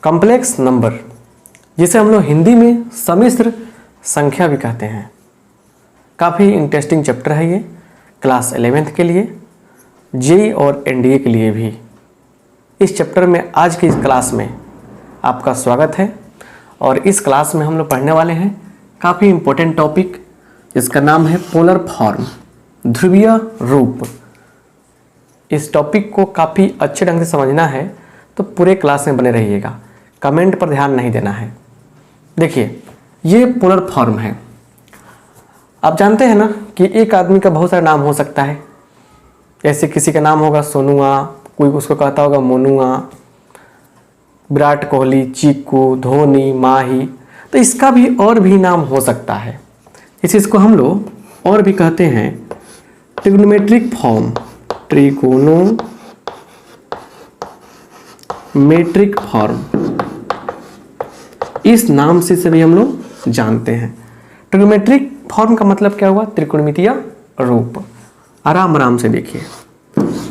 Complex number, जिसे हम लोग हिंदी में सम्मिश्र संख्या भी कहते हैं। काफ़ी इंटरेस्टिंग चैप्टर है ये, क्लास 11th के लिए, जेईई और एनडीए के लिए भी। इस चैप्टर में आज की इस क्लास में आपका स्वागत है और इस क्लास में हम लोग पढ़ने वाले हैं काफ़ी इम्पोर्टेंट टॉपिक, जिसका नाम है पोलर फॉर्म, ध्रुवीय रूप। इस टॉपिक को काफ़ी अच्छे ढंग से समझना है तो पूरे क्लास में बने रहिएगा, कमेंट पर ध्यान नहीं देना है। देखिए, ये पोलर फॉर्म है। आप जानते हैं ना कि एक आदमी का बहुत सारा नाम हो सकता है। जैसे किसी का नाम होगा सोनुआ, कोई उसको कहता होगा मोनुआ, विराट कोहली, चीकू, धोनी, माही। तो इसका भी और भी नाम हो सकता है। इस चीज़ को हम लोग और भी कहते हैं ट्रिग्नोमेट्रिक फॉर्म, ट्रिगोनोमेट्रिक फॉर्म, इस नाम से भी हम लोग जानते हैं। ट्रिग्नोमेट्रिक फॉर्म का मतलब क्या हुआ? त्रिकोणमितीय रूप। आराम आराम से देखिए।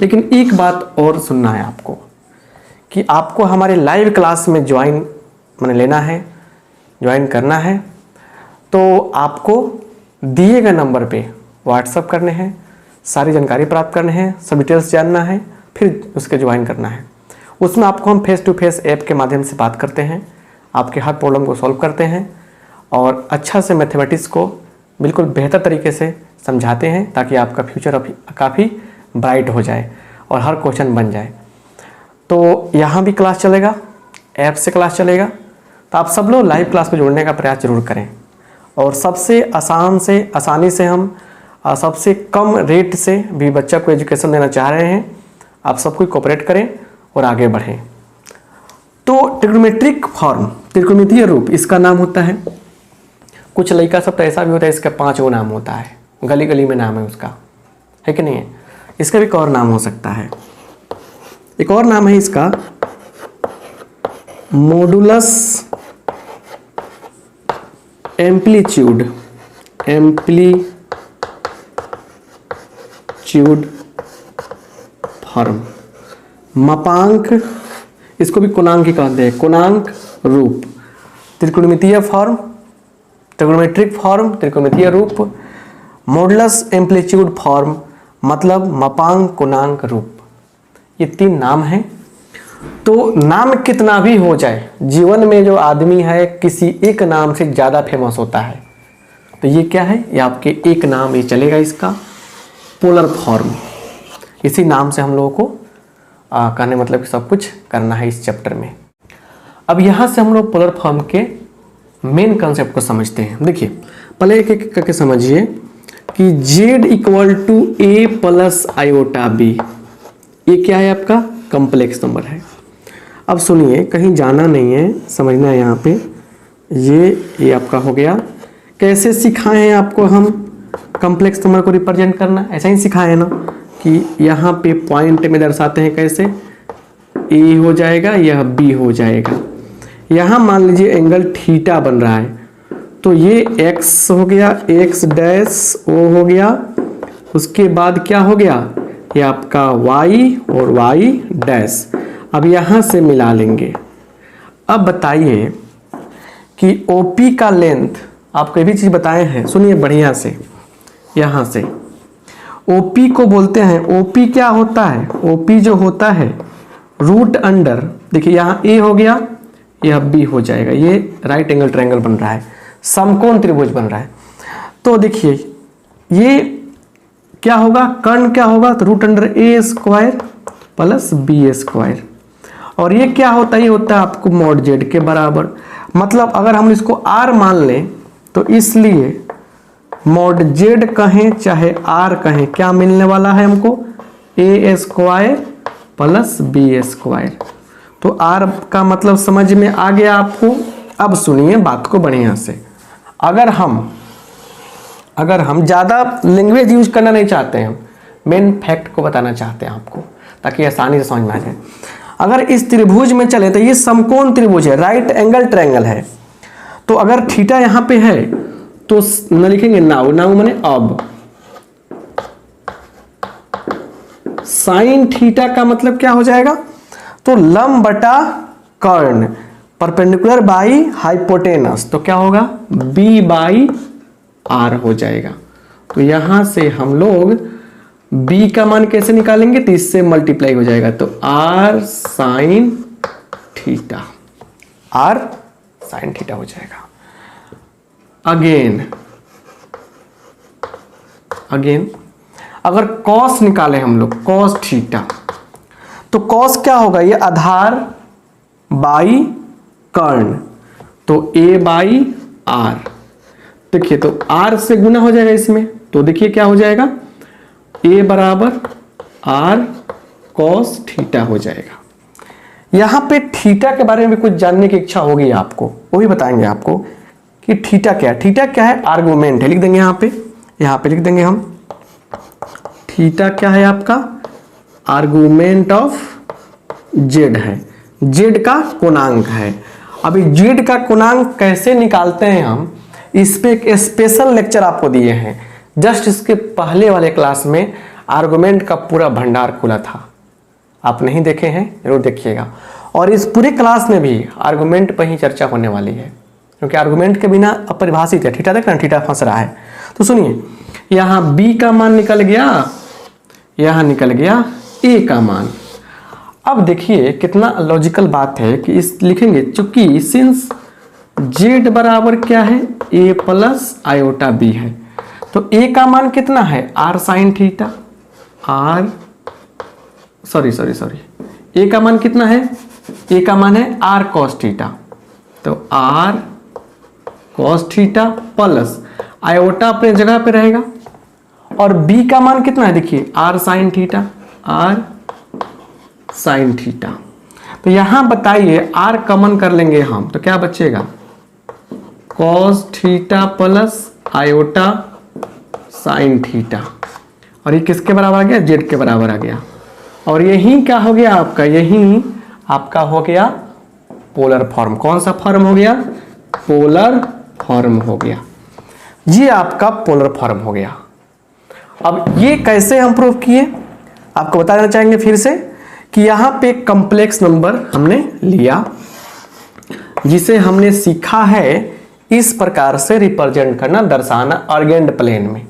लेकिन एक बात और सुनना है आपको कि आपको हमारे लाइव क्लास में ज्वाइन करना है। तो आपको दिए गए नंबर पे व्हाट्सअप करने हैं, सारी जानकारी प्राप्त करने हैं, सब डिटेल्स जानना है, फिर उसके ज्वाइन करना है। उसमें आपको हम फेस टू फेस ऐप के माध्यम से बात करते हैं, आपके हर प्रॉब्लम को सॉल्व करते हैं और अच्छा से मैथमेटिक्स को बिल्कुल बेहतर तरीके से समझाते हैं, ताकि आपका फ्यूचर काफ़ी ब्राइट हो जाए और हर क्वेश्चन बन जाए। तो यहाँ भी क्लास चलेगा, ऐप से क्लास चलेगा। तो आप सब लोग लाइव क्लास में जुड़ने का प्रयास जरूर करें और सबसे आसानी से हम सबसे कम रेट से भी बच्चा को एजुकेशन देना चाह रहे हैं। आप सब कोई कोऑपरेट करें और आगे बढ़ें। तो ट्रिग्नोमेट्रिक फॉर्म, त्रिकोणमितीय रूप, इसका नाम होता है। कुछ लड़का सब तो ऐसा भी होता है इसका 5 गो नाम होता है, गली गली में नाम है उसका, है कि नहीं है? इसका भी एक और नाम हो सकता है। एक और नाम है इसका मॉडुलस एम्पलीट्यूड फॉर्म, मापांक, इसको भी कोणांक ही कहते हैं, कोणांक रूप। त्रिकोणमितीय फॉर्म, ट्रिग्नोमेट्रिक फॉर्म, त्रिकोणमितीय रूप, मॉडुलस एम्पलीट्यूड फॉर्म मतलब मापांक कोणांक रूप। ये 3 नाम हैं। तो नाम कितना भी हो जाए, जीवन में जो आदमी है किसी एक नाम से ज़्यादा फेमस होता है। तो ये क्या है? ये आपके एक नाम ये चलेगा, इसका पोलर फॉर्म। इसी नाम से हम लोगों को कहने मतलब कि सब कुछ करना है इस चैप्टर में। अब यहाँ से हम लोग पोलर फॉर्म के मेन कंसेप्ट को समझते हैं। देखिए, पहले एक एक करके समझिए कि z = a + i b, ये क्या है? आपका कॉम्प्लेक्स नंबर है। अब सुनिए, कहीं जाना नहीं है, समझना है यहाँ पे। ये आपका हो गया। कैसे सिखाए हैं आपको हम कॉम्प्लेक्स नंबर को रिप्रेजेंट करना? ऐसा ही सिखाए हैं ना कि यहाँ पे पॉइंट में दर्शाते हैं कैसे, a हो जाएगा, यह b हो जाएगा। यहाँ मान लीजिए एंगल थीटा बन रहा है, तो ये x हो गया, x डैश o हो गया। उसके बाद क्या हो गया? ये आपका y और y डैश। अब यहाँ से मिला लेंगे। अब बताइए कि OP का लेंथ, आपको ये भी चीज़ बताए हैं, सुनिए बढ़िया से। यहाँ से OP को बोलते हैं, OP क्या होता है? OP जो होता है √अंडर, देखिए यहाँ A हो गया, यह B हो जाएगा। ये राइट एंगल ट्रायंगल बन रहा है, समकोण त्रिभुज बन रहा है। तो देखिए ये क्या होगा? कर्ण क्या होगा? तो √a² + b²। और ये क्या होता है? ये होता है आपको mod z के बराबर। मतलब अगर हम इसको r मान लें तो इसलिए mod z कहें चाहे r कहें, क्या मिलने वाला है हमको? a² + b²। तो r का मतलब समझ में आ गया आपको। अब सुनिए बात को बढ़िया से। अगर हम ज़्यादा लैंग्वेज यूज करना नहीं चाहते हैं, मेन फैक्ट को बताना चाहते हैं आपको, ताकि आसानी से समझ में आ जाए। अगर इस त्रिभुज में चले तो ये समकोण त्रिभुज है, राइट एंगल ट्रायंगल है। तो अगर थीटा यहाँ पे है तो न लिखेंगे नाउ माने अब। साइन थीटा का मतलब क्या हो जाएगा? तो लंब बटा कर्ण, परपेंडिकुलर बाई हाइपोटेनस, तो क्या होगा बी बाई आर हो जाएगा। तो यहां से हम लोग b का मान कैसे निकालेंगे, तो इससे मल्टीप्लाई हो जाएगा, तो r sine theta, r sine theta हो जाएगा। अगेन अगर cos निकाले हम लोग, cos थीटा, तो cos क्या होगा, ये आधार बाई कर्ण, तो a बाई आर, देखिए तो r से गुना हो जाएगा इसमें, तो देखिए क्या हो जाएगा, a बराबर r cos थीटा हो जाएगा। यहां पे थीटा के बारे में भी कुछ जानने की इच्छा होगी आपको, वो भी बताएंगे आपको कि थीटा क्या है। थीटा क्या है, आर्गुमेंट है, लिख देंगे यहाँ पे लिख देंगे हम, थीटा क्या है आपका, आर्गुमेंट ऑफ जेड है, जेड का कोणांक है। अभी जेड का कोणांक कैसे निकालते हैं हम, इस पे एक स्पेशल लेक्चर आपको दिए हैं, जस्ट इसके पहले वाले क्लास में आर्गुमेंट का पूरा भंडार खुला था, आप नहीं देखे हैं जरूर देखिएगा। और इस पूरे क्लास में भी आर्गुमेंट पर ही चर्चा होने वाली है, क्योंकि आर्गुमेंट के बिना अपरिभाषित है। थीटा देख रहे हैं, थीटा फंस रहा है, तो सुनिए यहाँ b का मान निकल गया, यहाँ निकल गया a का मान। अब देखिए कितना लॉजिकल बात है कि इस लिखेंगे, चूंकि सिंस z बराबर क्या है, a प्लस आयोटा b है, तो a का मान कितना है, r साइन थीटा, a का मान कितना है, a का मान है r cos थीटा, तो r cos theta plus iota अपने जगह पे रहेगा, और b का मान कितना है, देखिए r sine theta, r sine theta. तो यहां बताइए r कॉमन कर लेंगे हम, तो क्या बचेगा, cos theta plus iota sine theta, और ये किसके बराबर आ गया, z के बराबर आ गया। और यही क्या हो गया आपका, यही आपका हो गया पोलर फॉर्म। कौन सा फॉर्म हो गया, पोलर फॉर्म हो गया, ये आपका पोलर फॉर्म हो गया। अब ये कैसे हम प्रूव किए, आपको बता देना चाहेंगे फिर से कि यहाँ पे कॉम्प्लेक्स नंबर हमने लिया, जिसे हमने सीखा है इस प्रकार से रिप्रेजेंट करना, दर्शाना अर्गेंड प्लेन में।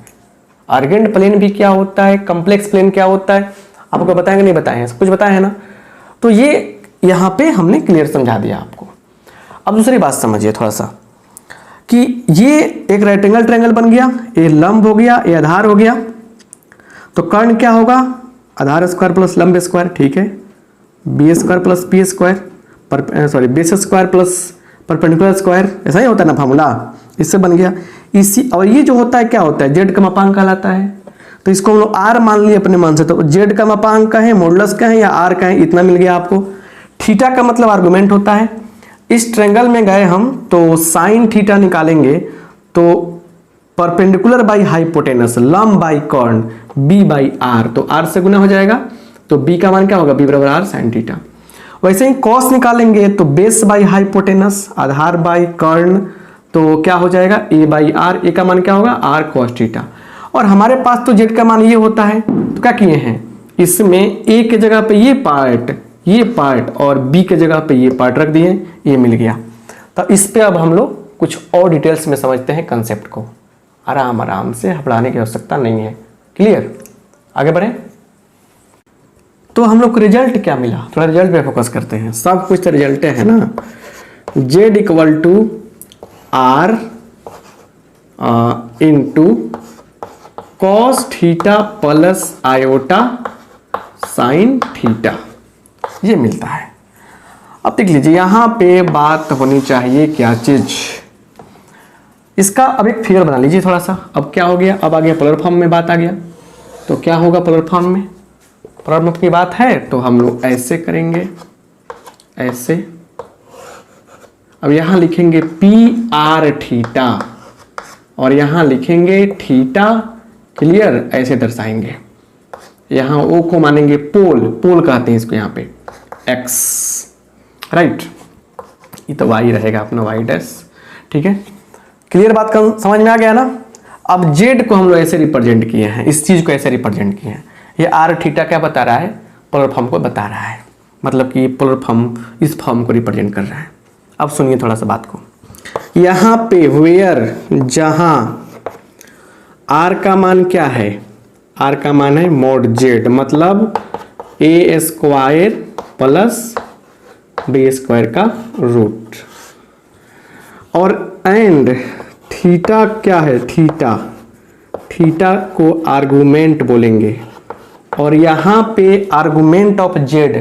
अर्गेंड प्लेन भी क्या होता है, कॉम्प्लेक्स प्लेन क्या होता है, आपको बताएंगे नहीं बताए हैं, सब कुछ बताए हैं ना। तो ये यहाँ पे हमने क्लियर समझा दिया आपको। अब दूसरी बात समझिए थोड़ा सा, कि ये एक राइट एंगल ट्रायंगल बन गया, ये लंब हो गया, ये आधार हो गया, तो कर्ण क्या होगा, आधार स्क्वायर प्लस लंब स्क्वायर, ठीक है, B square plus P square, base square plus perpendicular square, ऐसा ही होता है ना फॉर्मूला, इससे बन गया। इसी और ये जो होता है क्या होता है, जेड का मापांक कहलाता है, तो इसको हम लोग आर मान लिए अपने मन से, तो जेड का मापांक का है, मॉडुलस का है या आर का है, इतना मिल गया आपको। थीटा का मतलब आर्गुमेंट होता है। इस ट्रायंगल में गए हम तो साइन थीटा निकालेंगे, तो परपेंडिकुलर बाई हाइपोटेनस, लंब बाई कर्ण, बी बाई आर, तो आर से गुना हो जाएगा, तो बी का मान क्या होगा, बी बराबर आर साइन थीटा। वैसे ही कॉस निकालेंगे तो बेस बाई हाइपोटेनस, आधार बाई कर्ण, तो क्या हो जाएगा, ए बाई आर, ए का मान क्या होगा, आर कॉस थीटा। और हमारे पास तो जेड का मान ये होता है, तो क्या किए हैं, इसमें ए के जगह पे ये पार्ट और बी के जगह पे ये पार्ट रख दिए, ये मिल गया। तो इस पे अब हम लोग कुछ और डिटेल्स में समझते हैं कंसेप्ट को, आराम से, हबड़ाने की आवश्यकता नहीं है। क्लियर, आगे बढ़े। तो हम लोग को रिजल्ट क्या मिला, थोड़ा रिजल्ट पे फोकस करते हैं, सब कुछ तो रिजल्ट है ना। Z equal to R into cos theta plus iota sine theta, ये मिलता है। अब देख लीजिए यहाँ पे बात होनी चाहिए क्या चीज, इसका अब एक फिगर बना लीजिए थोड़ा सा। अब क्या हो गया, अब आ गया पोलर फॉर्म में बात आ गया, तो क्या होगा पोलर फॉर्म में, पोलर फॉर्म की बात है तो हम लोग ऐसे करेंगे, ऐसे। अब यहाँ लिखेंगे पी आर थीटा और यहाँ लिखेंगे थीटा, क्लियर, ऐसे दर्शाएंगे। यहाँ ओ को मानेंगे पोल कहते हैं इसको, यहाँ पे एक्स, राइट, ये तो वाई रहेगा अपना, वाई डैश, ठीक है। क्लियर बात का समझ में आ गया ना। अब जेड को हम लोग ऐसे रिप्रेजेंट किए हैं, इस चीज को ऐसे रिप्रेजेंट किए हैं। ये आर थीटा क्या बता रहा है, पोलर फॉर्म को बता रहा है, मतलब कि पोलर फॉर्म इस फॉर्म को रिप्रेजेंट कर रहा है। अब सुनिए थोड़ा सा बात को, यहाँ पे वेयर, जहाँ आर का मान क्या है, आर का मान है मॉड जेड, मतलब ए स्क्वायर प्लस बी स्क्वायर का रूट, और एंड थीटा क्या है, थीटा, थीटा को आर्गुमेंट बोलेंगे, और यहाँ पे आर्गुमेंट ऑफ जेड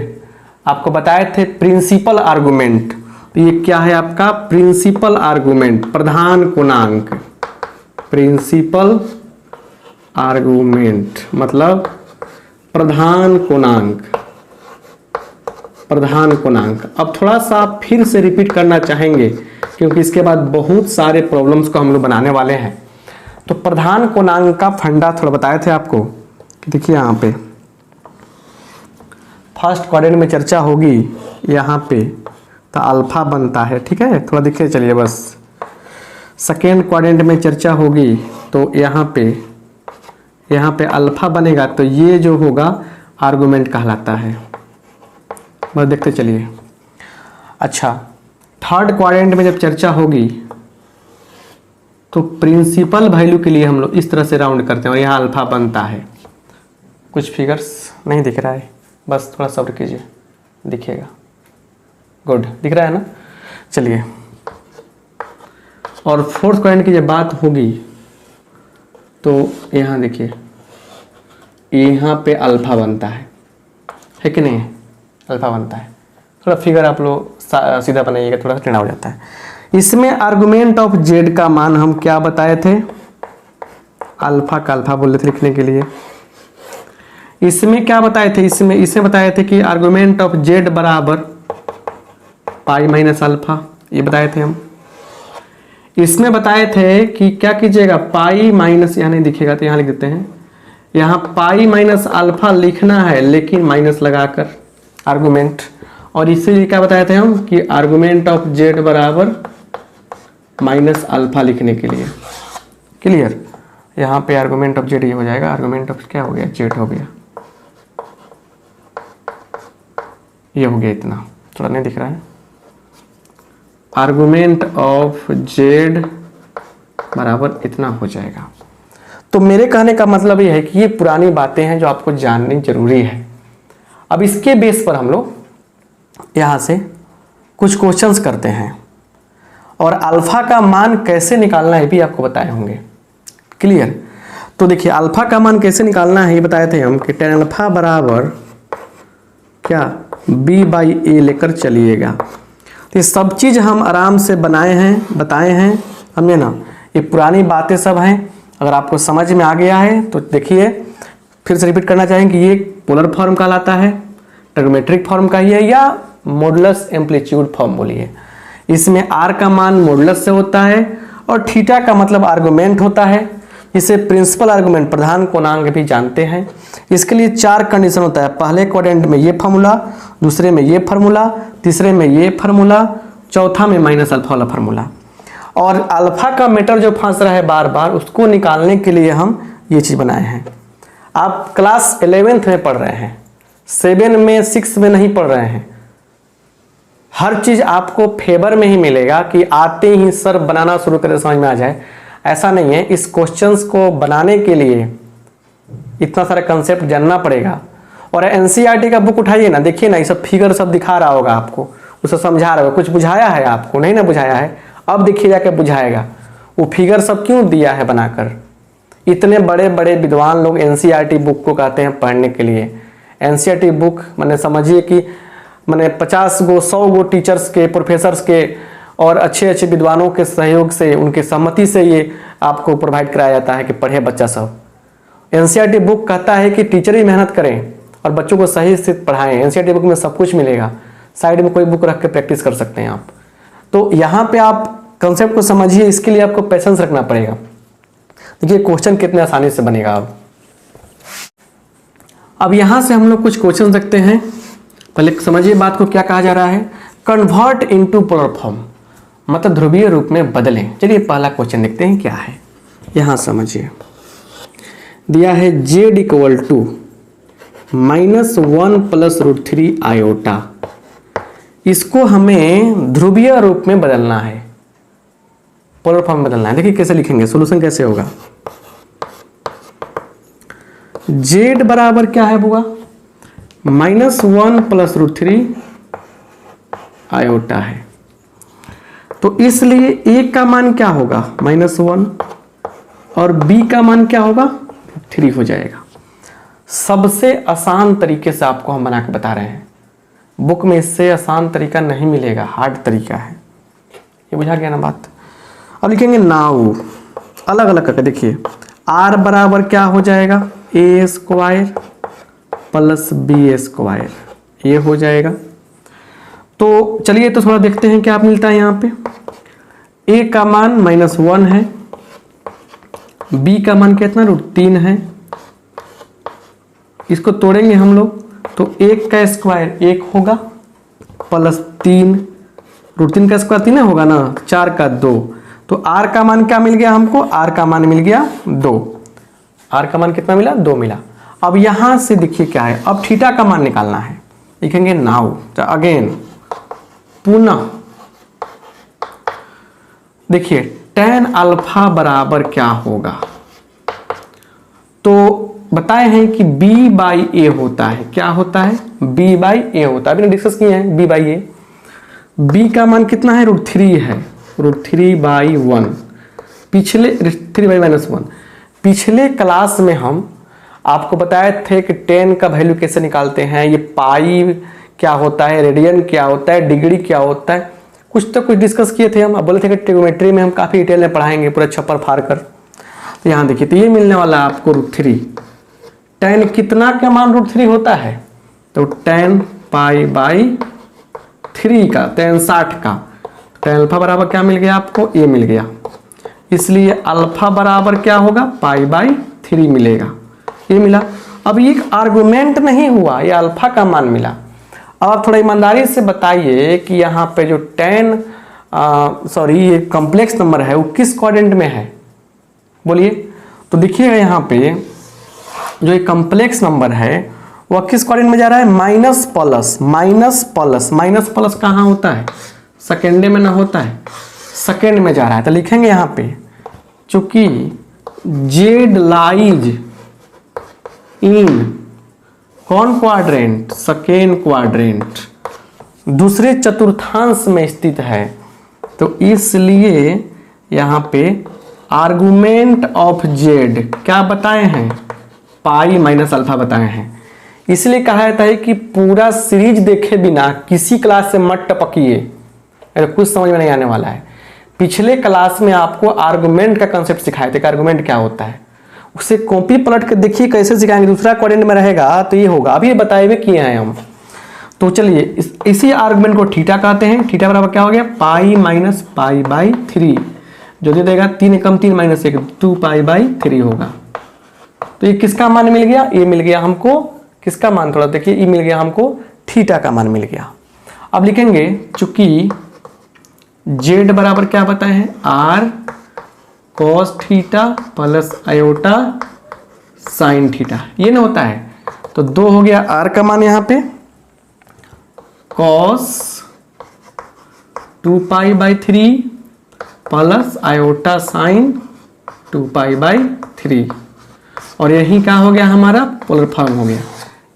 आपको बताए थे प्रिंसिपल आर्गुमेंट, तो ये क्या है आपका प्रिंसिपल आर्गुमेंट, प्रधान पूर्णांक, प्रिंसिपल आर्गुमेंट मतलब प्रधान पूर्णांक, प्रधान पूर्णांक। अब थोड़ा सा फिर से रिपीट करना चाहेंगे क्योंकि इसके बाद बहुत सारे प्रॉब्लम्स को हम लोग बनाने वाले हैं। तो प्रधान पूर्णांक का फंडा थोड़ा बताए थे आपको, देखिए यहाँ पे फर्स्ट क्वाड्रेंट में चर्चा होगी, यहाँ पे तो अल्फा बनता है, ठीक है, थोड़ा देखिए चलिए बस। सेकेंड क्वाड्रेंट में चर्चा होगी तो यहाँ पे अल्फा बनेगा, तो ये जो होगा आर्गुमेंट कहलाता है, बस देखते चलिए। अच्छा, थर्ड क्वाड्रेंट में जब चर्चा होगी तो प्रिंसिपल वैल्यू के लिए हम लोग इस तरह से राउंड करते हैं और यहाँ अल्फा बनता है। कुछ फिगर्स नहीं दिख रहा है, बस थोड़ा सब्र कीजिए, दिखेगा, गुड, दिख रहा है ना। चलिए, और फोर्थ क्वाड्रेंट की जब बात होगी तो यहाँ देखिए, यहाँ पे अल्फा बनता है कि नहीं, अल्फा बनता है। थोड़ा फिगर आप लोग सीधा बनाइएगा, थोड़ा सा टेढ़ा हो जाता है। इसमें आर्गुमेंट ऑफ जेड का मान हम क्या बताए थे, अल्फा का अल्फा बोल रहे थे लिखने के लिए। इसमें क्या बताए थे, इसमें बताए थे कि आर्गुमेंट ऑफ जेड बराबर पाई माइनस अल्फा, ये बताए थे हम। इसमें बताए थे कि क्या कीजिएगा, पाई माइनस, यहाँ नहीं दिखेगा तो यहाँ लिख देते हैं, यहाँ पाई माइनस अल्फा लिखना है लेकिन माइनस लगाकर आर्गुमेंट, और इसीलिए क्या बताए थे हम कि आर्गुमेंट ऑफ जेड बराबर माइनस अल्फा लिखने के लिए, क्लियर। यहाँ पे आर्गुमेंट ऑफ जेड ये हो जाएगा, आर्गुमेंट ऑफ क्या हो गया, जेड हो गया, ये हो गया इतना, थोड़ा नहीं दिख रहा है। आर्गुमेंट ऑफ जेड बराबर इतना हो जाएगा। तो मेरे कहने का मतलब ये है कि ये पुरानी बातें हैं जो आपको जाननी जरूरी है। अब इसके बेस पर हम लोग यहाँ से कुछ क्वेश्चंस करते हैं, और अल्फा का मान कैसे निकालना है भी आपको बताए होंगे, क्लियर। तो देखिए अल्फा का मान कैसे निकालना है ये बताए थे हम कि tan अल्फा बराबर क्या b/a लेकर चलिएगा। तो ये सब चीज़ हम आराम से बताए हैं हमने ना, ये पुरानी बातें सब हैं। अगर आपको समझ में आ गया है तो देखिए, फिर से रिपीट करना चाहेंगे कि ये पोलर फॉर्म कहलाता है, ट्रिग्नोमेट्रिक फॉर्म का ही है, या मॉडुलस एम्पलीट्यूड फॉर्म बोलिए। इसमें आर का मान मॉडुलस से होता है और थीटा का मतलब आर्गुमेंट होता है। इसे प्रिंसिपल आर्गुमेंट, प्रधान पूर्णांक भी जानते हैं। इसके लिए 4 कंडीशन होता है, पहले क्वाड्रेंट में ये फार्मूला, दूसरे में ये फार्मूला, तीसरे में ये फार्मूला, चौथा में माइनस अल्फा वाला फार्मूला। और अल्फा का मीटर जो फंस रहा है बार बार, उसको निकालने के लिए हम ये चीज़ बनाए हैं। आप क्लास 11th में पढ़ रहे हैं, 7 में 6 में नहीं पढ़ रहे हैं। हर चीज़ आपको फेवर में ही मिलेगा कि आते ही सर बनाना शुरू करें, समझ में आ जाए, ऐसा नहीं है। इस क्वेश्चंस को बनाने के लिए इतना सारा कंसेप्ट जानना पड़ेगा। और एनसीईआरटी का बुक उठाइए ना, देखिए ना, ये सब फिगर सब दिखा रहा होगा आपको, उसे समझा रहा होगा। कुछ बुझाया है आपको, नहीं ना बुझाया है, अब देखिए जाके बुझाएगा। वो फिगर सब क्यों दिया है बनाकर। इतने बड़े बड़े विद्वान लोग एनसीईआरटी बुक को कहते हैं पढ़ने के लिए। एनसीईआरटी बुक मैंने समझिए कि मैंने 50 गो 100 गो टीचर्स के, प्रोफेसर्स के और अच्छे अच्छे विद्वानों के सहयोग से, उनके सहमति से ये आपको प्रोवाइड कराया जाता है कि पढ़े बच्चा सब। एनसीईआरटी बुक कहता है कि टीचर ही मेहनत करें और बच्चों को सही से पढ़ाएं। एनसीईआरटी बुक में सब कुछ मिलेगा, साइड में कोई बुक रख के प्रैक्टिस कर सकते हैं आप। तो यहाँ पे आप कंसेप्ट को समझिए, इसके लिए आपको पेशेंस रखना पड़ेगा। देखिए क्वेश्चन कितने आसानी से बनेगा। अब यहाँ से हम लोग कुछ क्वेश्चन रखते हैं। पहले समझिए बात को क्या कहा जा रहा है, कन्वर्ट इनटू पोलर फॉर्म, मतलब ध्रुवीय रूप में बदलें। चलिए पहला क्वेश्चन देखते हैं क्या है। यहाँ समझिए, दिया है z इक्वल टू -1 + √3 आयोटा। इसको हमें ध्रुवीय रूप में बदलना है, पोलर फॉर्म में बदलना है। देखिए कैसे लिखेंगे, सॉल्यूशन कैसे होगा। z बराबर क्या है बुआ, -1 + √3 आयोटा है। तो इसलिए a का मान क्या होगा -1 और b का मान क्या होगा 3 हो जाएगा। सबसे आसान तरीके से आपको हम बना के बता रहे हैं, बुक में इससे आसान तरीका नहीं मिलेगा, हार्ड तरीका है। ये बुझा गया ना बात। अब लिखेंगे नाउ, अलग अलग करके देखिए। r बराबर क्या हो जाएगा a² + b², ये हो जाएगा। तो चलिए तो थोड़ा देखते हैं क्या मिलता है यहाँ पे। a का मान -1 है, b का मान कितना √3 है। इसको तोड़ेंगे हम लोग तो 1 का स्क्वायर 1 होगा +3, √3 का स्क्वायर 3 होगा ना, 4 का 2। तो r का मान क्या मिल गया हमको, r का मान मिल गया 2। r का मान कितना मिला 2 मिला। अब यहां से देखिए क्या है, अब थीटा का मान निकालना है। लिखेंगे नाउ, अगेन पुनः देखिए tan अल्फा बराबर क्या होगा। तो बताए हैं कि b/a होता है, क्या होता है b/a होता है, अभी डिस्कस किए हैं b/a। b का मान कितना है √3 है, √3/1 पिछले 3/-1। पिछले क्लास में हम आपको बताए थे कि tan का वैल्यू कैसे निकालते हैं, ये पाई क्या होता है, रेडियन क्या होता है, डिग्री क्या होता है, कुछ डिस्कस किए थे हम। अब बोले थे कि ट्रिग्नोमेट्री में हम काफ़ी डिटेल में पढ़ाएंगे पूरा छप्पर फाड़ कर। तो यहाँ देखिए, तो ये मिलने वाला है आपको √3। tan कितना का मान √3 होता है, तो tan π/3 का, tan 60 का। tan अल्फा बराबर क्या मिल गया आपको, ये मिल गया। इसलिए अल्फा बराबर क्या होगा π/3 मिलेगा, ये मिला। अब ये आर्गुमेंट नहीं हुआ, ये अल्फा का मान मिला। अब आप थोड़ा ईमानदारी से बताइए कि यहाँ पे जो ये कॉम्प्लेक्स नंबर है वो किस क्वाड्रेंट में है, बोलिए। तो देखिएगा यहाँ पे जो एक कॉम्प्लेक्स नंबर है वह किस क्वाड्रेंट में जा रहा है, माइनस प्लस कहाँ होता है, सेकेंड में ना होता है, सेकेंड में जा रहा है। तो लिखेंगे यहाँ पे चूंकि z लाइज इन कौन क्वाड्रेंट, सेकेंड क्वाड्रेंट, दूसरे चतुर्थांश में स्थित है, तो इसलिए यहाँ पे आर्गुमेंट ऑफ z क्या बताए हैं, π-α बताए हैं। इसलिए कहा जाता है कि पूरा सीरीज देखे बिना किसी क्लास से मत टपकिए, कुछ समझ में नहीं आने वाला है। पिछले क्लास में आपको आर्गुमेंट का कंसेप्ट सिखाए थे कि आर्गुमेंट क्या होता है, उसे कॉपी पलट के देखिए कैसे सिखाएंगे। दूसरा क्वाड्रेंट में रहेगा तो ये होगा, अभी ये बताए हुए किए हैं हम। तो चलिए इसी आर्गुमेंट को थीटा कहते हैं। थीटा बराबर क्या हो गया, π-π/3, जो दे देगा 3 × 3 - 1 2π/3 होगा। तो ये किसका मान मिल गया, ये मिल गया हमको किसका मान, थोड़ा देखिए, ये मिल गया हमको थीटा का मान मिल गया। अब लिखेंगे चूंकि z बराबर क्या बताए हैं, r cos theta + iota sin theta, ये ना होता है। तो 2 हो गया r का मान यहाँ पे cos 2π/3 + आयोटा sin 2π/3, और यही क्या हो गया हमारा पोलर फॉर्म हो गया।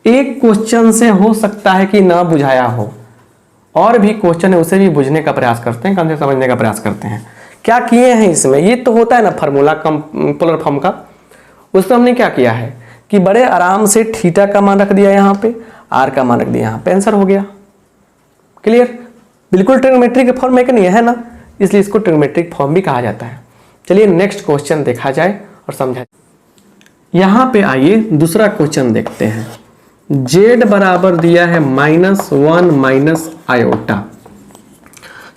एक क्वेश्चन से हो सकता है कि ना बुझाया हो, और भी क्वेश्चन है उसे भी बुझने का प्रयास करते हैं, कंसेप्ट समझने का प्रयास करते हैं। क्या किए हैं इसमें, ये तो होता है ना फार्मूला पोलर फॉर्म का, उसमें हमने क्या किया है कि बड़े आराम से थीटा का मान रख दिया यहाँ पे, r का मान रख दिया यहाँ पे, आंसर हो गया। क्लियर, बिल्कुल ट्रिग्नोमेट्रिक फॉर्म में नहीं है ना, इसलिए इसको ट्रिग्नोमेट्रिक फॉर्म भी कहा जाता है। चलिए नेक्स्ट क्वेश्चन देखा जाए और समझा। यहाँ पे आइए दूसरा क्वेश्चन देखते हैं। z बराबर दिया है -1 - आयोटा।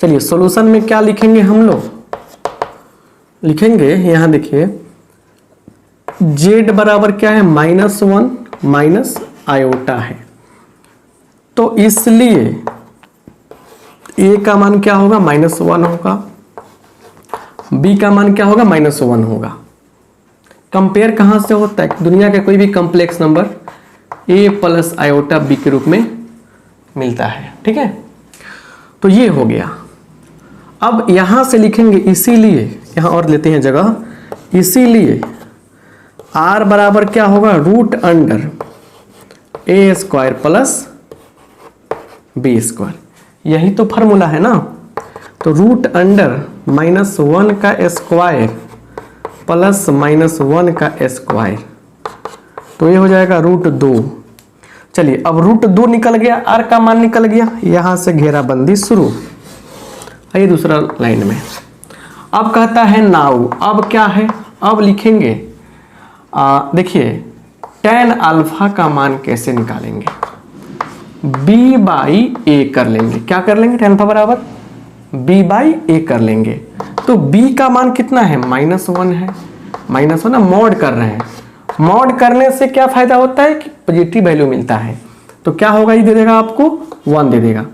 चलिए सॉल्यूशन में क्या लिखेंगे हम लोग, लिखेंगे यहाँ देखिए z बराबर क्या है, -1 - आयोटा है। तो इसलिए a का मान क्या होगा, -1 होगा, b का मान क्या होगा, -1 होगा। कंपेयर कहाँ से होता है, दुनिया के कोई भी complex number a + iota b के रूप में मिलता है, ठीक है। तो ये हो गया। अब यहां से लिखेंगे इसीलिए, यहां और लेते हैं जगह, इसीलिए r बराबर क्या होगा, रूट अंडर ए स्क्वायर प्लस बी स्क्वायर। यही तो फॉर्मूला है ना। तो रूट अंडर -1 का स्क्वायर प्लस -1 का स्क्वायर, तो ये हो जाएगा √2। चलिए अब √2 निकल गया, r का मान निकल गया, यहां से घेराबंदी शुरू। आइए दूसरा लाइन में। अब कहता है नाउ, अब क्या है, अब लिखेंगे देखिए tan अल्फा का मान कैसे निकालेंगे, b/a कर लेंगे। क्या कर लेंगे, tan अल्फा बराबर b/a कर लेंगे। तो b का मान कितना है, -1 है, -1 है, मॉड कर रहे हैं। मॉड करने से क्या फायदा होता है कि पॉजिटिव वैल्यू मिलता है। तो क्या होगा, ये दे देगा आपको 1 दे देगा।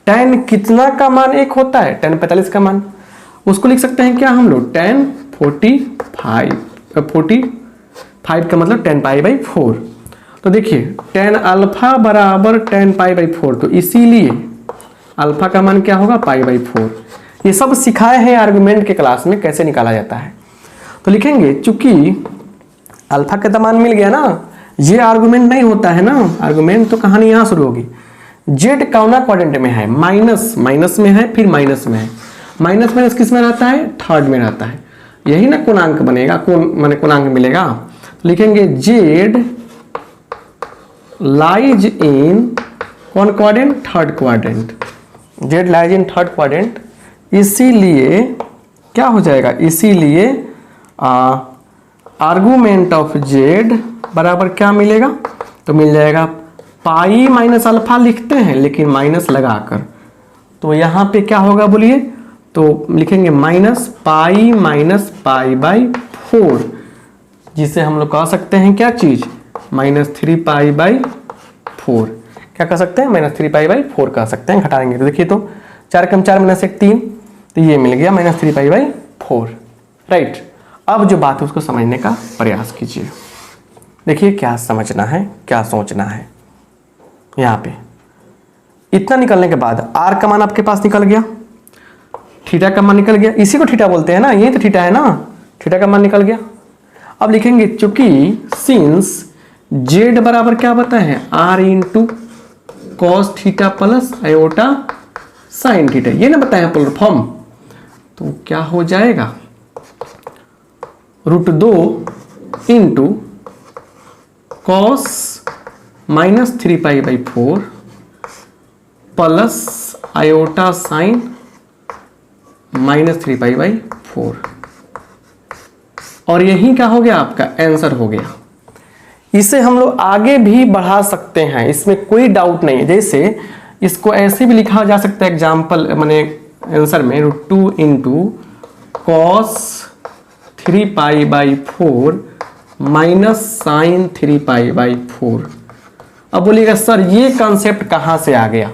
tan कितना का मान 1 होता है, tan 45 का मान, उसको लिख सकते हैं क्या हम लोग, tan 45 का मतलब tan π/4। तो देखिए tan अल्फा बराबर tan π/4, तो इसीलिए अल्फा का मान क्या होगा, π/4। ये सब सिखाए हैं आर्गुमेंट के क्लास में कैसे निकाला जाता है। तो लिखेंगे चूंकि अल्फा का मान मिल गया ना, ये आर्गुमेंट नहीं होता है ना, आर्गुमेंट तो कहानी यहां शुरू होगी। जेड कौना क्वाड्रेंट में है, माइनस में है, फिर माइनस में है। माइनस किस में रहता है, थर्ड में रहता है। यही ना कोणांक बनेगा, माने कोणांक मिलेगा। तो लिखेंगे जेड लाइज इन कौन quadrant, third quadrant. Z lies in third quadrant, इसीलिए क्या हो जाएगा, इसीलिए आर्गुमेंट ऑफ जेड बराबर क्या मिलेगा, तो मिल जाएगा पाई माइनस अल्फा लिखते हैं लेकिन माइनस लगाकर। तो यहाँ पे क्या होगा बोलिए, तो लिखेंगे -पाई माइनस π/4, जिसे हम लोग कह सकते हैं क्या चीज, -3π/4। क्या कह सकते हैं, -3π/4 कह सकते हैं। घटाएंगे तो देखिए, तो 4 कम 4 -1 3, तो ये मिल गया -3π/4। राइट। अब जो बात है उसको समझने का प्रयास कीजिए। देखिए क्या समझना है, क्या सोचना है। यहाँ पे इतना निकलने के बाद r का मान आपके पास निकल गया, थीटा का मान निकल गया, इसी को थीटा बोलते हैं ना, ये तो थीटा है ना, थीटा का मान निकल गया। अब लिखेंगे चूंकि सिंस z बराबर क्या बताए हैं, r into cos theta plus iota sine theta, ये ना बताए हैं पोलर फॉर्म। तो क्या हो जाएगा, √2 into cos -3π/4 plus iota sine -3π/4, और यही क्या हो गया, आपका आंसर हो गया। इसे हम लोग आगे भी बढ़ा सकते हैं, इसमें कोई डाउट नहीं है। जैसे इसको ऐसे भी लिखा जा सकता है एग्जाम्पल माने आंसर में, √2 इंटू कॉस 3π/4 माइनस साइन 3π/4। अब बोलिएगा सर ये कॉन्सेप्ट कहाँ से आ गया,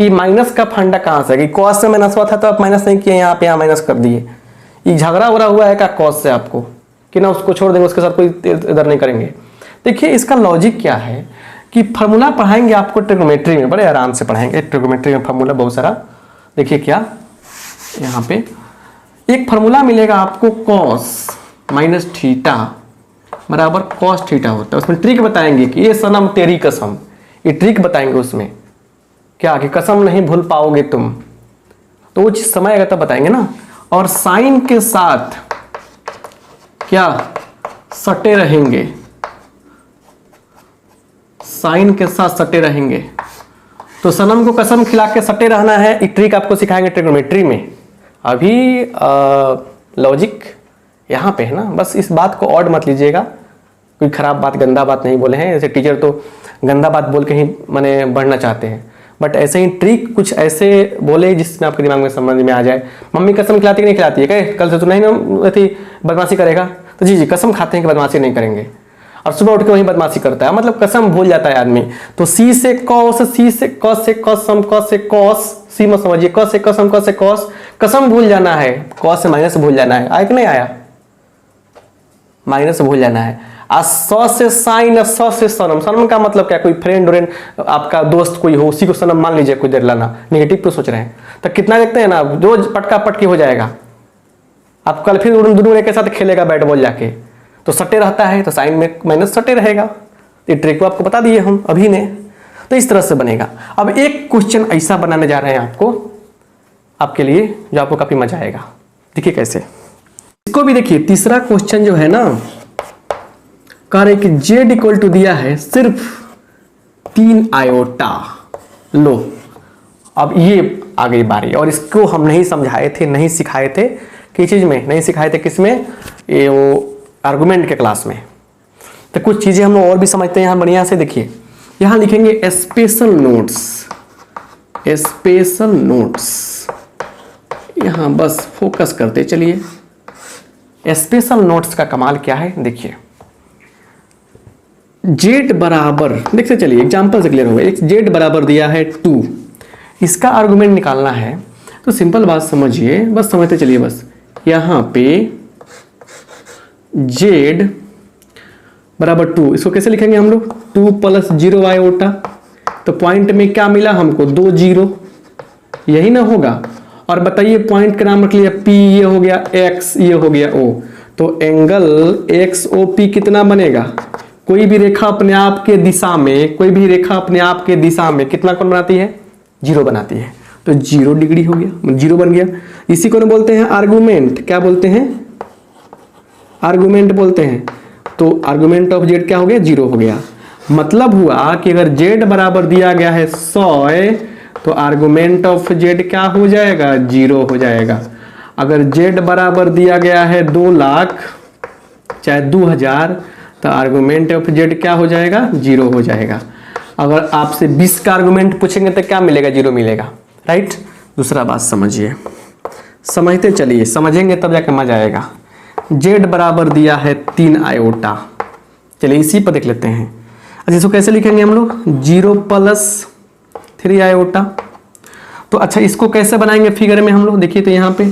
ये माइनस का फंडा कहाँ से आ गया, कॉस से माइनस हुआ था तो आप माइनस नहीं किए, यहाँ पे यहाँ माइनस कर दिए। ये झगड़ा उगड़ा हुआ है क्या कॉस से आपको, कि ना उसको छोड़ देंगे, उसके साथ कोई इधर नहीं करेंगे। देखिए इसका लॉजिक क्या है कि फार्मूला पढ़ाएंगे आपको ट्रिग्नोमेट्री में, बड़े आराम से पढ़ाएंगे ट्रिग्नोमेट्री में फार्मूला बहुत सारा। देखिए क्या, यहाँ पे एक फार्मूला मिलेगा आपको, कॉस माइनस थीटा बराबर कॉस थीटा होता है। उसमें ट्रिक बताएंगे कि ये सनम तेरी कसम, ये ट्रिक बताएंगे उसमें क्या कि कसम नहीं भूल पाओगे तुम, तो वो चीज समय आएगा तब बताएंगे ना। और साइन के साथ क्या सटे रहेंगे, साइन के साथ सटे रहेंगे। तो सनम को कसम खिला के सटे रहना है, एक ट्रिक आपको सिखाएंगे ट्रिग्नोमेट्री में। अभी लॉजिक यहाँ पे है ना, बस इस बात को ऑड मत लीजिएगा, कोई खराब बात गंदा बात नहीं बोले हैं। जैसे टीचर तो गंदा बात बोल के ही माने बढ़ना चाहते हैं, बट ऐसे ही ट्रिक कुछ ऐसे बोले जिसमें आपके दिमाग में समझ में आ जाए। मम्मी कसम खिलाती कि नहीं खिलाती है, कहे कल से तो नहीं ना थी बदमाशी करेगा, तो जी कसम खाते हैं कि बदमाशी नहीं करेंगे, और सुबह उठ के वही बदमाशी करता है, मतलब कसम भूल जाता है आदमी। तो सी से कॉस, सी से कॉस, से कॉसम, कॉस से कॉस, सी मत समझिए, कॉस से कसम, कॉस से कॉस, कसम भूल जाना है, कॉस से माइनस भूल जाना है, आया कि नहीं आया, माइनस भूल जाना है। स से साइन, स से सनम। सनम का मतलब क्या, कोई फ्रेंड व्रेंड आपका दोस्त कोई हो, उसी को सनम मान लीजिए कोई देर लाना, नेगेटिव क्यों सोच रहे हैं। तो कितना देखते हैं ना, रोज पटका पटकी हो जाएगा। आप कल फिर दोनों एक साथ खेलेगा बैट बॉल जाके, तो सट्टे रहता है, तो साइन में माइनस सट्टे रहेगा। ये ट्रिक को आपको बता दिए हम अभी ने। तो इस तरह से बनेगा। अब एक क्वेश्चन ऐसा बनाने जा रहे हैं आपको, आपके लिए, जो आपको काफी मजा आएगा। देखिए कैसे, इसको भी देखिए। तीसरा क्वेश्चन जो है ना, कह रहे कि जेड इक्वल टू दिया है सिर्फ 3 आयोटा। लो अब ये आ गई बारी, और इसको हम नहीं समझाए थे, नहीं सिखाए थे, किस चीज में नहीं सिखाए थे, किसमें, ये वो आर्गुमेंट के क्लास में। तो कुछ चीजें हम लोग और भी समझते हैं यहाँ बढ़िया से। देखिए यहाँ लिखेंगे स्पेशल नोट्स, स्पेशल नोट्स। यहाँ बस फोकस करते चलिए। स्पेशल नोट्स का कमाल क्या है, देखिए जेड बराबर, देखते चलिए एग्जांपल से क्लियर होगा। एक जेड बराबर दिया है 2, इसका आर्गुमेंट निकालना है। तो सिंपल बात समझिए, बस समझते चलिए। बस यहाँ पे जेड बराबर 2, इसको कैसे लिखेंगे हम लोग, 2 + 0 आयोटा। तो पॉइंट में क्या मिला हमको, 2 0, यही ना होगा। और बताइए पॉइंट का नाम रख लिया P, ये हो गया X, ये हो गया O। तो एंगल XOP कितना बनेगा, कोई भी रेखा अपने आप के दिशा में, कोई भी रेखा अपने आप के दिशा में कितना कोण बनाती है, 0 बनाती है। तो 0 डिग्री हो गया, 0 बन गया। इसी को बोलते हैं आर्गुमेंट। क्या बोलते हैं, आर्गुमेंट बोलते हैं। तो आर्गुमेंट ऑफ जेड क्या हो गया, 0 हो गया। मतलब हुआ कि अगर जेड बराबर दिया गया है 100, तो आर्गुमेंट ऑफ जेड क्या हो जाएगा, 0 हो जाएगा। अगर जेड बराबर दिया गया है 2 लाख चाहे 2000, तो आर्गुमेंट ऑफ जेड क्या हो जाएगा, 0 हो जाएगा। अगर आपसे 20 का आर्गुमेंट पूछेंगे तो क्या मिलेगा, 0 मिलेगा, राइट। दूसरा बात समझिए, समझते चलिए, समझेंगे तब जाके मजा आएगा। जेड बराबर दिया है 3 आयोटा, चलिए इसी पर देख लेते हैं। अच्छा इसको कैसे लिखेंगे हम लोग, 0 + 3 आयोटा। तो अच्छा इसको कैसे बनाएंगे फिगर में हम लोग, देखिए तो यहाँ पे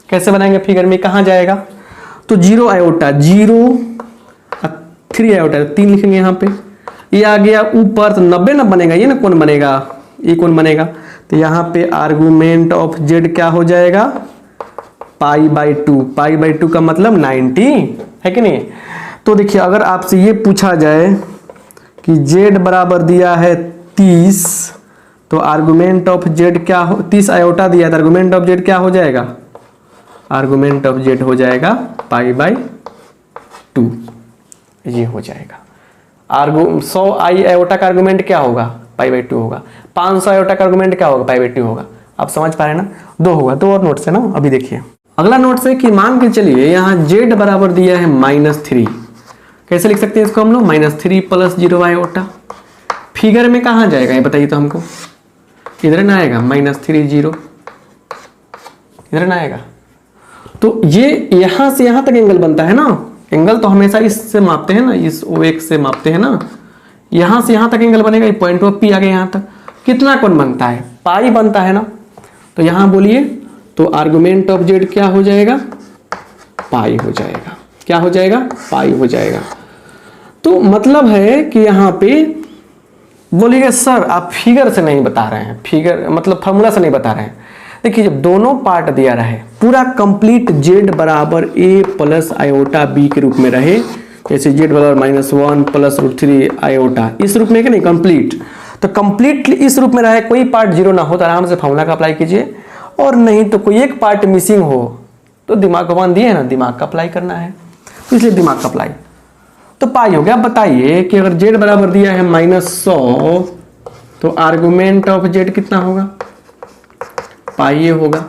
कैसे बनाएंगे फिगर में, कहाँ जाएगा, तो 0 आयोटा, 0 3 आयोटा, 3 लिखेंगे यहाँ पे। ये आ गया ऊपर, तो 90 ना बनेगा, ये ना कौन बनेगा, ये कौन बनेगा। तो यहाँ पे आर्गुमेंट ऑफ जेड क्या हो जाएगा, π/2। π/2 का मतलब 90 है कि नहीं। तो देखिए अगर आपसे ये पूछा जाए कि जेड बराबर दिया है 30, तो आर्गुमेंट ऑफ जेड क्या हो, 30 आयोटा दिया था, आर्गुमेंट ऑफ जेड क्या हो जाएगा, आर्गुमेंट ऑफ जेड हो जाएगा π/2, ये हो जाएगा। 100 आयोटा का आर्गुमेंट क्या होगा, π/2 होगा। 500 आयोटा का आर्गुमेंट क्या होगा, π/2 होगा। आप समझ पा रहे हैं ना, 2 होगा। 2 और नोट से ना, अभी देखिए अगला नोट से कि मान के चलिए यहाँ जेड बराबर दिया है -3, कैसे लिख सकते हैं इसको हम लोग, -3 + 0 आयोटा। फिगर में कहाँ जाएगा ये बताइए तो हमको, इधर ना आएगा, -3 0, इधर ना आएगा। तो ये यहाँ से यहाँ तक एंगल बनता है ना, एंगल तो हमेशा इससे मापते हैं ना, इस O1 से मापते हैं ना, यहाँ से यहाँ तक एंगल बनेगा। ये पॉइंट ऑफ P आ गया, यहाँ तक कितना कोण बनता है, पाई बनता है ना। तो यहाँ बोलिए, तो आर्गुमेंट ऑफ जेड क्या हो जाएगा, पाई हो जाएगा। क्या हो जाएगा, पाई हो जाएगा। तो मतलब है कि यहाँ पे बोलिएगा सर आप फिगर से नहीं बता रहे हैं, फिगर मतलब फॉर्मूला से नहीं बता रहे हैं। देखिए जब दोनों पार्ट दिया रहे, पूरा कंप्लीट जेड बराबर a + आयोटा b के रूप में रहे, जैसे जेड बराबर -1 + √3 आयोटा, इस रूप में कि नहीं कंप्लीट, तो कंप्लीटली इस रूप में रहे, कोई पार्ट 0 ना हो तो आराम से फॉर्मूला का अप्लाई कीजिए। और नहीं तो कोई एक पार्ट मिसिंग हो तो दिमाग भगवान दिए है ना, दिमाग का अप्लाई करना है, तो इसलिए दिमाग का अप्लाई। तो पाई हो गया। बताइए कि अगर जेड बराबर दिया है -100, तो आर्गुमेंट ऑफ जेड कितना होगा, पाई होगा।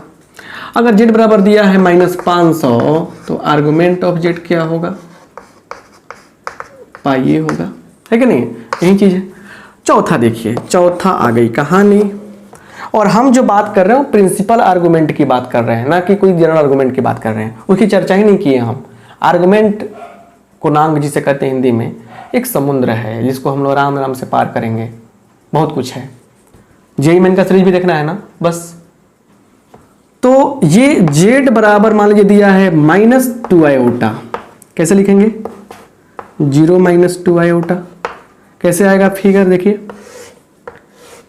अगर जेड बराबर दिया है -500, तो आर्गुमेंट ऑफ जेड क्या होगा, पाई होगा, है कि नहीं, यही चीज है। चौथा देखिए, चौथा आ गई कहानी। और हम जो बात कर रहे हैं प्रिंसिपल आर्गुमेंट की बात कर रहे हैं, ना कि कोई जनरल आर्गुमेंट की बात कर रहे हैं, उसकी चर्चा ही नहीं की है हम। आर्गुमेंट कोणांक जिसे कहते हैं हिंदी में, एक समुद्र है जिसको हम लोग आराम आराम से पार करेंगे, बहुत कुछ है। जेईई मेन का सीरीज भी देखना है ना, बस। तो ये जेड बराबर मान लीजिए दिया है -2 आयोटा, कैसे लिखेंगे, 0 माइनस 2 आयोटा। कैसे आएगा फिगर, देखिए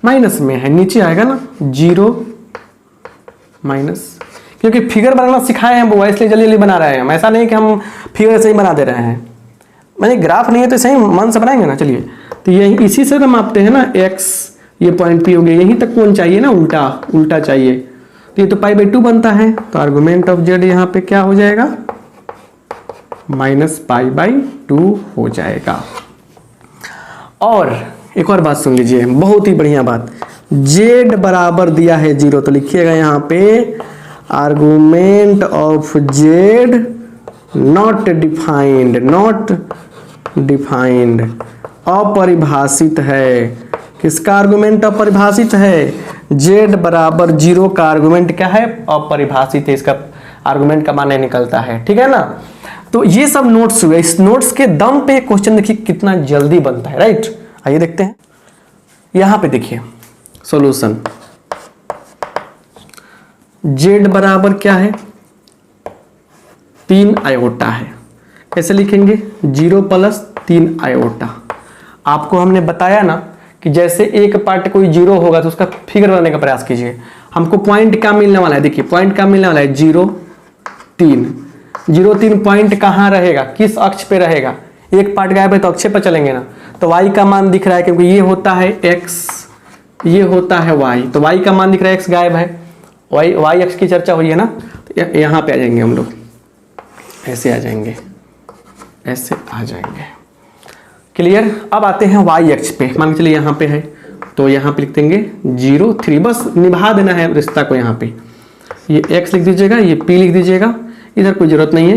माइनस में है, नीचे आएगा ना 0 माइनस, क्योंकि फिगर बनाना सिखाए हैं वो, इसलिए जल्दी जल्दी बना रहे हैं हम। ऐसा नहीं कि हम फिगर से ही बना दे रहे हैं, मैंने ग्राफ नहीं है तो सही मन से बनाएंगे ना। चलिए, तो यही इसी से तो मापते हैं ना, x ये पॉइंट P हो गया, यहीं तक कौन चाहिए ना, उल्टा उल्टा चाहिए। तो ये तो π/2 बनता है, तो आर्गुमेंट ऑफ z यहाँ पे क्या हो जाएगा, -π/2 हो जाएगा। और एक और बात सुन लीजिए, बहुत ही बढ़िया बात, z बराबर दिया है 0, तो लिखिएगा यहाँ पे argument of z not defined, not defined, अपरिभाषित है। किसका आर्गुमेंट अपरिभाषित है, z बराबर 0 का आर्गुमेंट क्या है, अपरिभाषित है, इसका आर्गुमेंट का मान नहीं निकलता है, ठीक है ना। तो ये सब नोट्स हुए, इस नोट्स के दम पे क्वेश्चन देखिए कितना जल्दी बनता है, राइट। आइए देखते हैं, यहां पे देखिए सॉल्यूशन, z बराबर क्या है, 3 आयोटा है। कैसे लिखेंगे, 0 + 3 आयोटा। आपको हमने बताया ना कि जैसे एक पार्ट कोई 0 होगा तो उसका फिगर बनाने का प्रयास कीजिए। हमको पॉइंट क्या मिलने वाला है, देखिए पॉइंट क्या मिलने वाला है, 0 3। 0 3 पॉइंट कहाँ रहेगा, किस अक्ष पे रहेगा, एक पार्ट गायब है तो अक्ष पर चलेंगे ना। तो y का मान दिख रहा है, क्योंकि ये होता है x, ये होता है y, तो y का मान दिख रहा है, x गायब है, y अक्ष की चर्चा हुई है ना। तो यहाँ पे आ जाएंगे हम लोग, ऐसे आ जाएंगे, ऐसे आ जाएंगे, क्लियर। अब आते हैं y अक्ष पे, मान के चलिए यहाँ पे है, तो यहाँ पे लिख देंगे 0 3, बस निभा देना है रिश्ता को। यहाँ पे ये x लिख दीजिएगा, ये p लिख दीजिएगा, इधर कोई जरूरत नहीं है,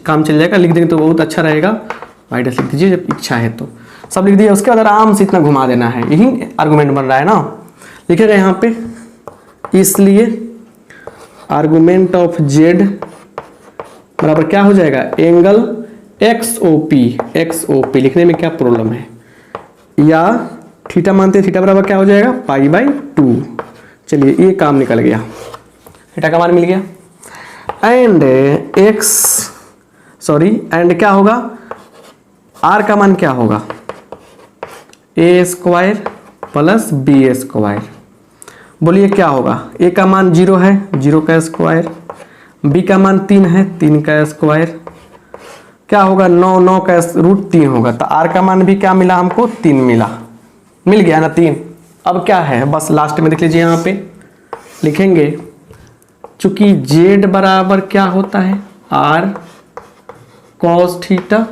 काम चल जाएगा, लिख देंगे तो बहुत अच्छा रहेगा। y' लिख दीजिए जब इच्छा है तो, सब लिख दीजिए। उसके बाद आराम से इतना घुमा देना है, यही आर्गुमेंट बन रहा है ना, लिखिएगा यहाँ पे। इसलिए आर्गुमेंट ऑफ z बराबर क्या हो जाएगा, एंगल XOP लिखने में क्या प्रॉब्लम है, या थीटा मानते हैं, थीटा बराबर क्या हो जाएगा, π/2। चलिए ये काम निकल गया, थीटा का मान मिल गया। एंड एंड क्या होगा, r का मान क्या होगा, a² + b²। बोलिए क्या होगा, a का मान 0 है, 0 का स्क्वायर, b का मान 3 है, 3 का स्क्वायर, क्या होगा 9, 9 का √3 होगा। तो r का मान भी क्या मिला हमको, 3 मिल गया ना 3। अब क्या है, बस लास्ट में देख लीजिए, यहाँ पे लिखेंगे, चूंकि z बराबर क्या होता है, r cos theta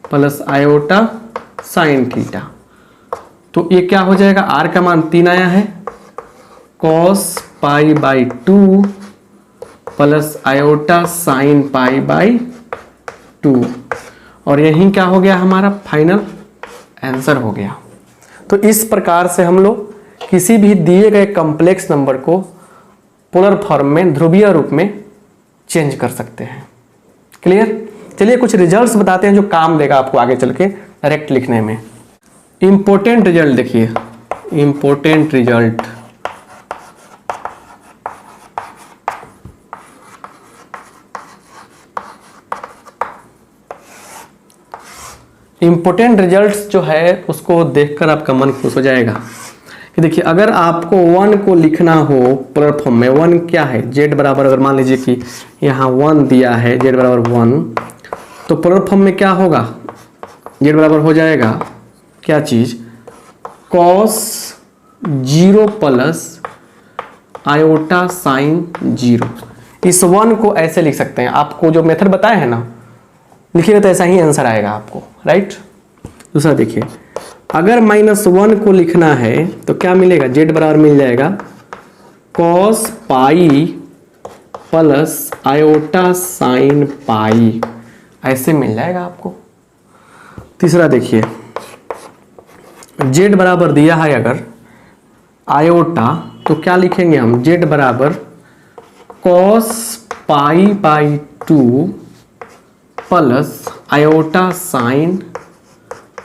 + iota sin theta. तो ये क्या हो जाएगा, r का मान 3 आया है, cos π/2 + आयोटा sin π/2, और यही क्या हो गया, हमारा फाइनल आंसर हो गया। तो इस प्रकार से हम लोग किसी भी दिए गए कॉम्प्लेक्स नंबर को पोलर फॉर्म में, ध्रुवीय रूप में चेंज कर सकते हैं, क्लियर। चलिए कुछ रिजल्ट्स बताते हैं जो काम देगा आपको आगे चल के डायरेक्ट लिखने में। इंपॉर्टेंट रिजल्ट देखिए, इंपॉर्टेंट रिजल्ट, इंपॉर्टेंट रिजल्ट्स जो है उसको देखकर आपका मन खुश हो जाएगा। कि देखिए अगर आपको 1 को लिखना हो पोलर फॉर्म में, 1 क्या है, z बराबर, अगर मान लीजिए कि यहाँ 1 दिया है, z बराबर 1, तो पोलर फॉर्म में क्या होगा, z बराबर हो जाएगा क्या चीज, cos 0 + आयोटा sin 0। इस 1 को ऐसे लिख सकते हैं, आपको जो मेथड बताया है ना, लिखिएगा तो ऐसा ही आंसर आएगा आपको, राइट। दूसरा देखिए, अगर -1 को लिखना है तो क्या मिलेगा, z बराबर मिल जाएगा cos π + आयोटा sin π, ऐसे मिल जाएगा आपको। तीसरा देखिए, z बराबर दिया है अगर आयोटा, तो क्या लिखेंगे हम, z बराबर cos π/2 + आयोटा sin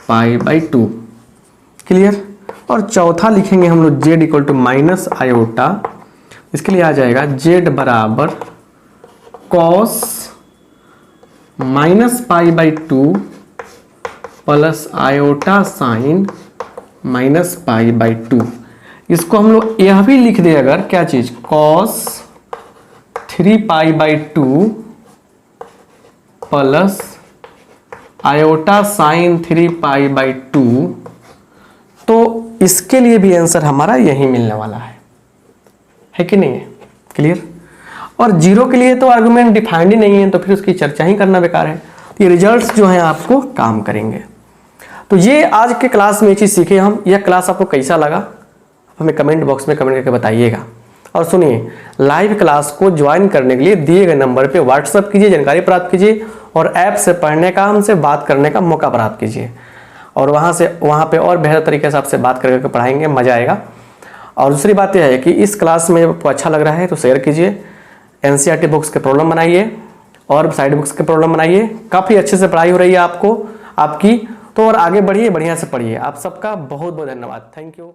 π/2, क्लियर। और चौथा लिखेंगे हम लोग z = -आयोटा, इसके लिए आ जाएगा z बराबर cos -π/2 plus iota sine minus pi by 2। इसको हम लोग यह भी लिख दे अगर, क्या चीज, cos 3 pi by 2 plus iota sign 3 pi by 2, तो इसके लिए भी आंसर हमारा यही मिलने वाला है कि नहीं है? क्लियर? और जीरो के लिए तो आर्गुमेंट डिफाइंड ही नहीं है, तो फिर उसकी चर्चा ही करना बेकार है। ये रिजल्ट्स जो हैं आपको काम करेंगे। तो ये आज के क्लास में ये चीज़ सीखे हम। यह क्लास आपको कैसा लगा हमें कमेंट बॉक्स में कमेंट करके बताइएगा। और सुनिए, लाइव क्लास को ज्वाइन करने के लिए दिए गए नंबर पे व्हाट्सअप कीजिए, जानकारी प्राप्त कीजिए और ऐप से पढ़ने का, हमसे बात करने का मौका प्राप्त कीजिए। और वहाँ पे और बेहतर तरीके से आपसे बात करके पढ़ाएंगे, मज़ा आएगा। और दूसरी बात यह है कि इस क्लास में आपको अच्छा लग रहा है तो शेयर कीजिए, एनसीईआरटी बुक्स के प्रॉब्लम बनाइए और साइड बुक्स के प्रॉब्लम बनाइए। काफ़ी अच्छे से पढ़ाई हो रही है आपकी, तो और आगे बढ़िए, बढ़िया से पढ़िए। आप सबका बहुत बहुत धन्यवाद। Thank you.